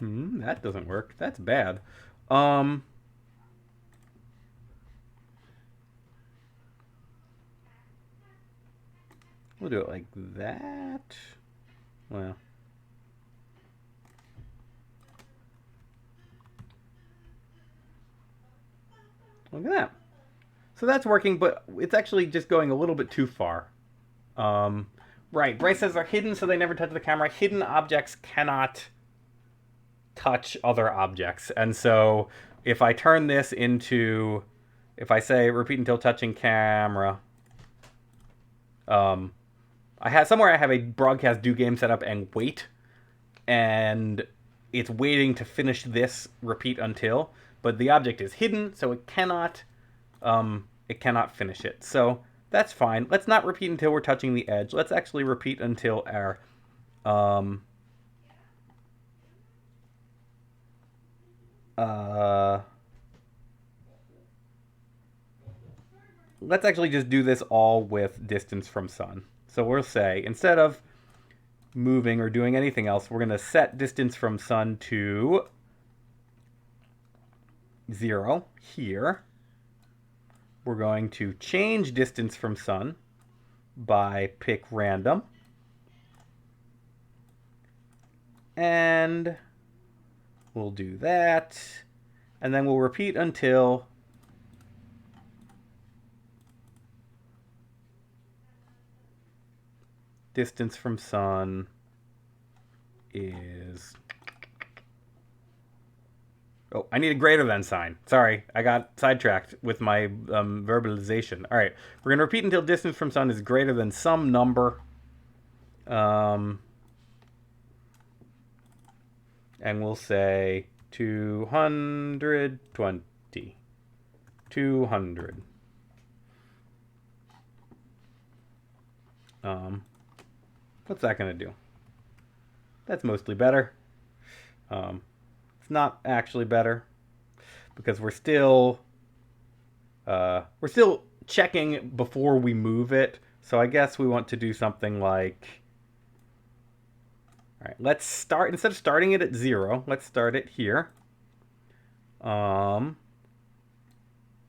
That doesn't work. That's bad. We'll do it like that. Well. Look at that. So that's working, but it's actually just going a little bit too far. Right, Bryce says they're hidden, so they never touch the camera. Hidden objects cannot touch other objects. And so if I turn this into, if I say repeat until touching camera, I have somewhere I have a broadcast do game set up and wait, and it's waiting to finish this repeat until, but the object is hidden, so it cannot finish it. So that's fine. Let's not repeat until we're touching the edge. Let's actually repeat until our Uh, let's actually just do this all with distance from sun. So we'll say, instead of moving or doing anything else, we're going to set distance from sun to 0 here. We're going to change distance from sun by pick random. And we'll do that. And then we'll repeat until distance from sun is... Oh, I need a greater than sign. Sorry, I got sidetracked with my verbalization. All right, we're going to repeat until distance from sun is greater than some number. And we'll say 220. 200. What's that going to do? That's mostly better. It's not actually better because we're still checking before we move it. So I guess we want to do something like, all right, let's start, instead of starting it at 0, let's start it here.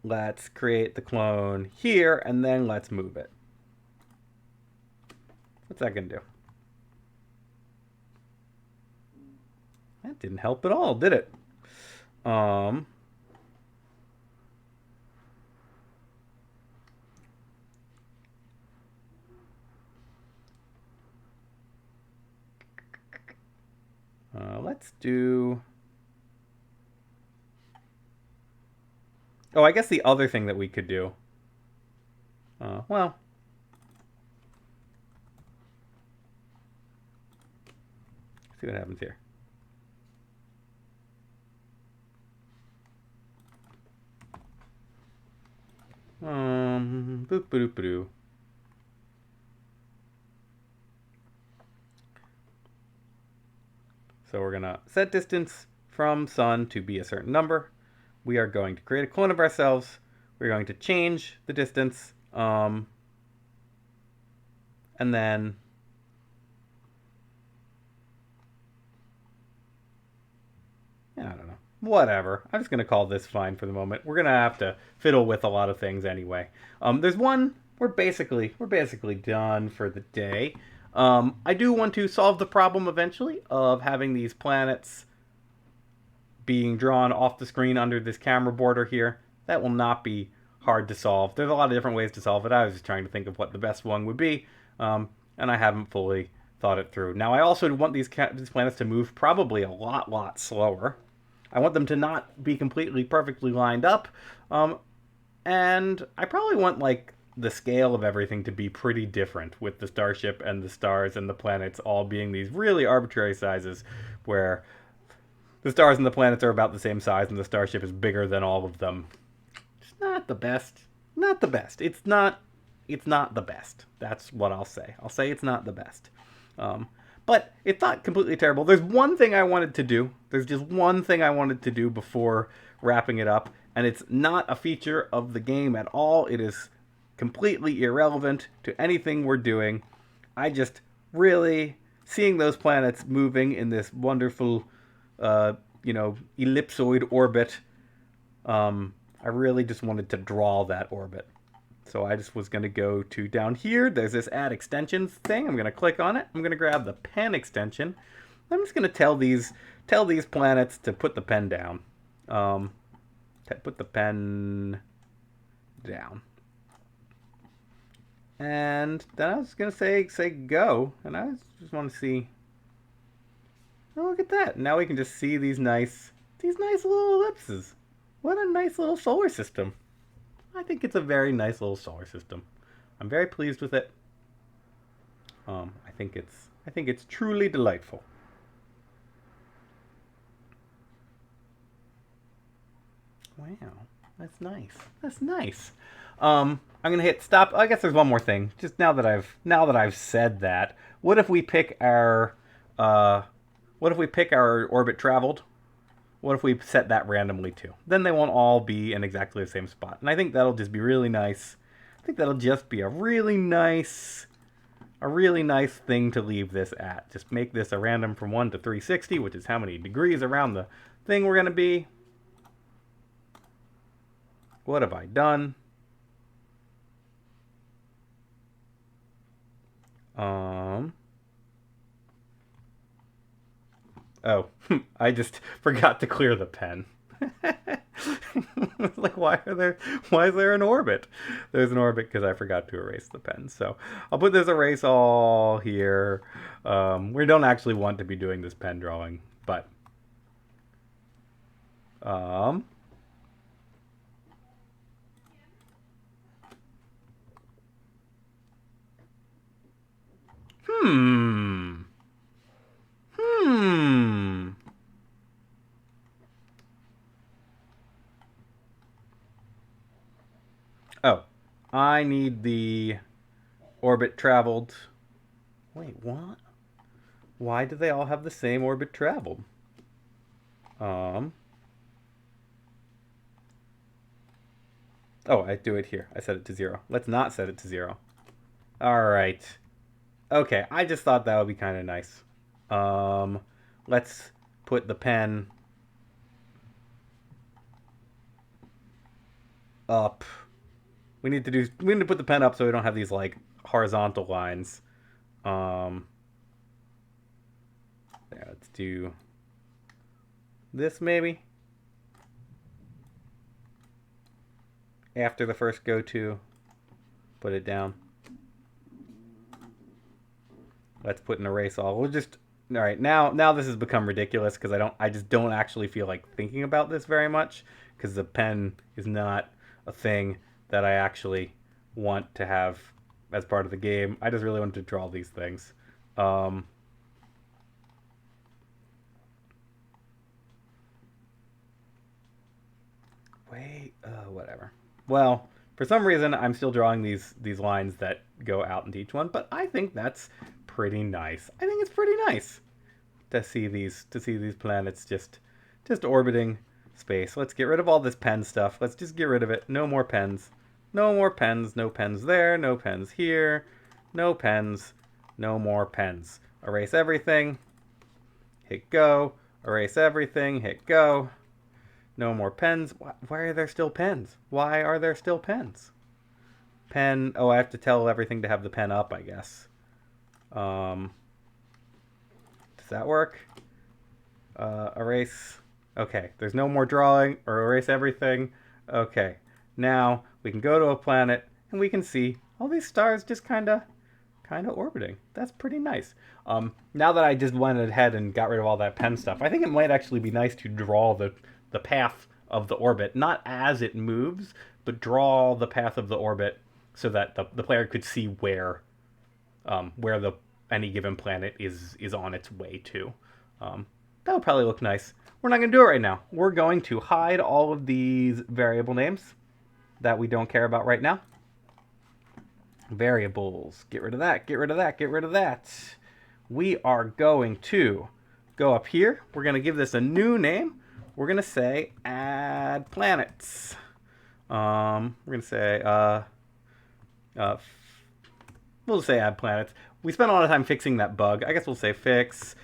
Let's create the clone here, and then let's move it. What's that going to do? That didn't help at all, did it? Let's do... Oh, I guess the other thing that we could do... well... see what happens here. Boop, boop, boop. So we're going to set distance from sun to be a certain number. We are going to create a clone of ourselves. We're going to change the distance. And then I don't know. Whatever. I'm just going to call this fine for the moment. We're going to have to fiddle with a lot of things anyway. There's one. We're basically done for the day. I do want to solve the problem eventually of having these planets being drawn off the screen under this camera border here. That will not be hard to solve. There's a lot of different ways to solve it. I was just trying to think of what the best one would be, and I haven't fully thought it through. Now, I also want these planets to move probably a lot slower. I want them to not be completely perfectly lined up, and I probably want, like, the scale of everything to be pretty different, with the starship and the stars and the planets all being these really arbitrary sizes, where the stars and the planets are about the same size and the starship is bigger than all of them. It's not the best. Not the best. It's not the best. That's what I'll say. I'll say it's not the best. But it's not completely terrible. There's one thing I wanted to do. There's just one thing I wanted to do before wrapping it up, and it's not a feature of the game at all. It is completely irrelevant to anything we're doing. I just really, seeing those planets moving in this wonderful, ellipsoid orbit, I really just wanted to draw that orbit. So I just was going to go to down here. There's this add extensions thing. I'm going to click on it. I'm going to grab the pen extension. I'm just going to tell these planets to put the pen down. Put the pen down. And then I was going to say go. And I just want to see. Oh, look at that. Now we can just see these nice little ellipses. What a nice little solar system. I think it's a very nice little solar system. I'm very pleased with it. I think it's truly delightful. Wow, that's nice. That's nice. I'm gonna hit stop. I guess there's one more thing. Just now that I've said that, what if we pick our orbit traveled? What if we set that randomly too? Then they won't all be in exactly the same spot. And I think that'll just be really nice. I think that'll just be a really nice thing to leave this at. Just make this a random from 1 to 360, which is how many degrees around the thing we're going to be. What have I done? Oh, I just forgot to clear the pen. Like, why is there an orbit? There's an orbit because I forgot to erase the pen. So I'll put this erase all here. We don't actually want to be doing this pen drawing, but hmm. Oh, I need the orbit traveled. Wait, what? Why do they all have the same orbit traveled? Oh, I do it here. I set it to 0. Let's not set it to 0. All right. Okay, I just thought that would be kind of nice. Let's put the pen up. We need to put the pen up so we don't have these like horizontal lines. Yeah, let's do this maybe. After the first go to, put it down. Let's put an erase all. We'll just all right. Now this has become ridiculous because I just don't actually feel like thinking about this very much because the pen is not a thing that I actually want to have as part of the game. I just really wanted to draw these things. Whatever. Well, for some reason, I'm still drawing these lines that go out into each one, but I think that's pretty nice. I think it's pretty nice to see these planets just orbiting space. Let's get rid of all this pen stuff. Let's just get rid of it. No more pens. No more pens. No pens there. No pens here. No pens. No more pens. Erase everything. Hit go. Erase everything. Hit go. No more pens. Why are there still pens? Why are there still pens? Pen. Oh, I have to tell everything to have the pen up, I guess. Does that work? Erase. Okay, there's no more drawing or erase everything. Okay, now we can go to a planet and we can see all these stars just kind of orbiting. That's pretty nice. Now that I just went ahead and got rid of all that pen stuff, I think it might actually be nice to draw the path of the orbit, not as it moves, but draw the path of the orbit so that the player could see where any given planet is on its way to. That would probably look nice. We're not going to do it right now. We're going to hide all of these variable names that we don't care about right now. Variables. Get rid of that. Get rid of that. Get rid of that. We are going to go up here. We're going to give this a new name. We're going to say add planets. We're going to say we'll just say add planets. We spent a lot of time fixing that bug. I guess we'll say fix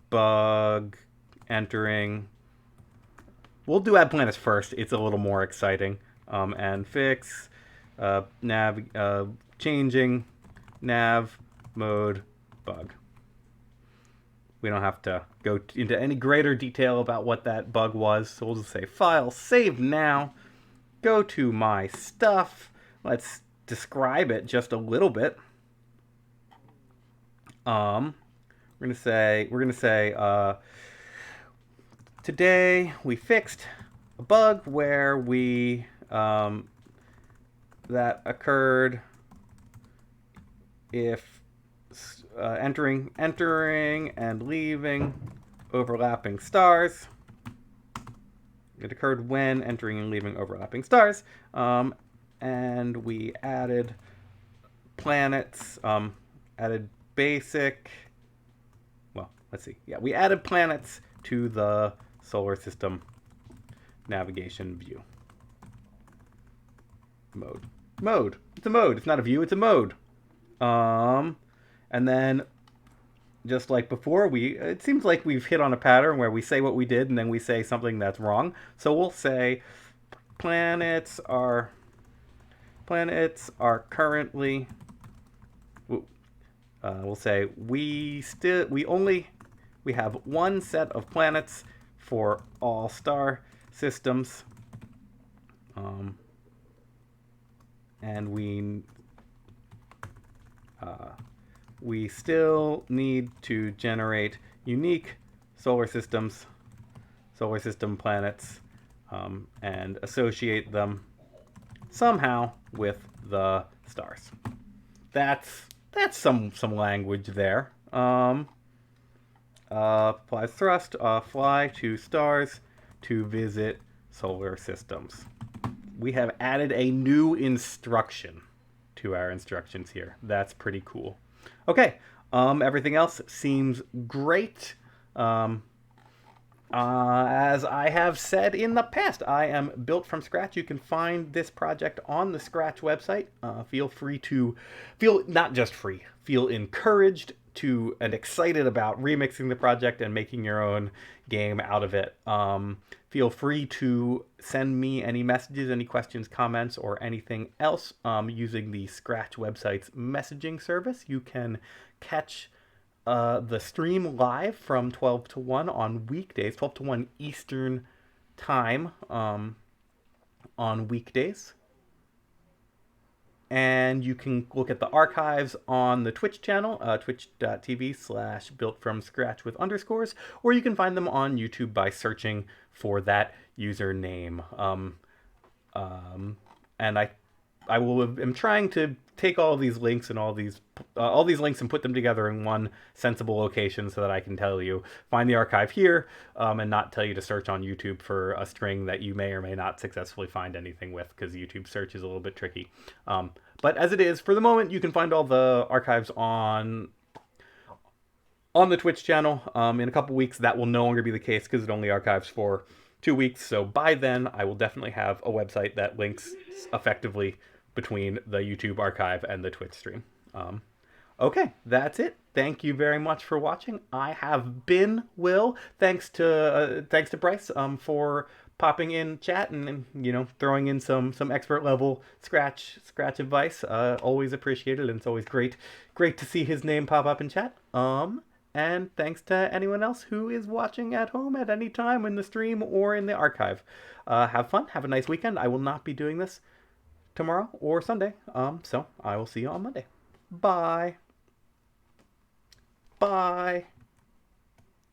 bug entering. We'll do add planets first. It's a little more exciting. And fix nav changing nav mode bug. We don't have to go into any greater detail about what that bug was. So we'll just say file, save now, go to my stuff. Let's describe it just a little bit. We're gonna say today we fixed a bug where we that occurred if entering and leaving overlapping stars. It occurred when entering and leaving overlapping stars. And we added planets, added basic, well, let's see. Yeah, we added planets to the solar system navigation view. Mode. Mode. It's a mode. It's not a view, it's a mode. And then just like before, it seems like we've hit on a pattern where we say what we did and then we say something that's wrong. So we'll say planets are currently. We'll say we have one set of planets for all star systems, and we still need to generate unique solar system planets, and associate them somehow with the stars. That's some language there. Applies thrust, fly to stars to visit solar systems. We have added a new instruction to our instructions here. That's pretty cool. Okay, everything else seems great. As I have said in the past, I am built from scratch. You can find this project on the Scratch website. Feel encouraged to and excited about remixing the project and making your own game out of it. Feel free to send me any messages, any questions, comments, or anything else using the Scratch website's messaging service. You can catch the stream live from 12 to 1 on weekdays, 12 to 1 Eastern time on weekdays. And you can look at the archives on the Twitch channel, twitch.tv/builtfromscratch with underscores, or you can find them on YouTube by searching for that username. And I am trying to take all these links and all these links and put them together in one sensible location so that I can tell you find the archive here, and not tell you to search on YouTube for a string that you may or may not successfully find anything with, because YouTube search is a little bit tricky. But as it is, for the moment, you can find all the archives on the Twitch channel. In a couple weeks, that will no longer be the case because it only archives for 2 weeks. So by then, I will definitely have a website that links effectively between the YouTube archive and the Twitch stream. Okay, that's it. Thank you very much for watching. I have been Will. Thanks to Bryce for popping in chat and throwing in some expert level scratch advice. Always appreciated, and it's always great to see his name pop up in chat. And thanks to anyone else who is watching at home at any time in the stream or in the archive. Have fun. Have a nice weekend. I will not be doing this tomorrow or Sunday. So I will see you on Monday. Bye. Bye.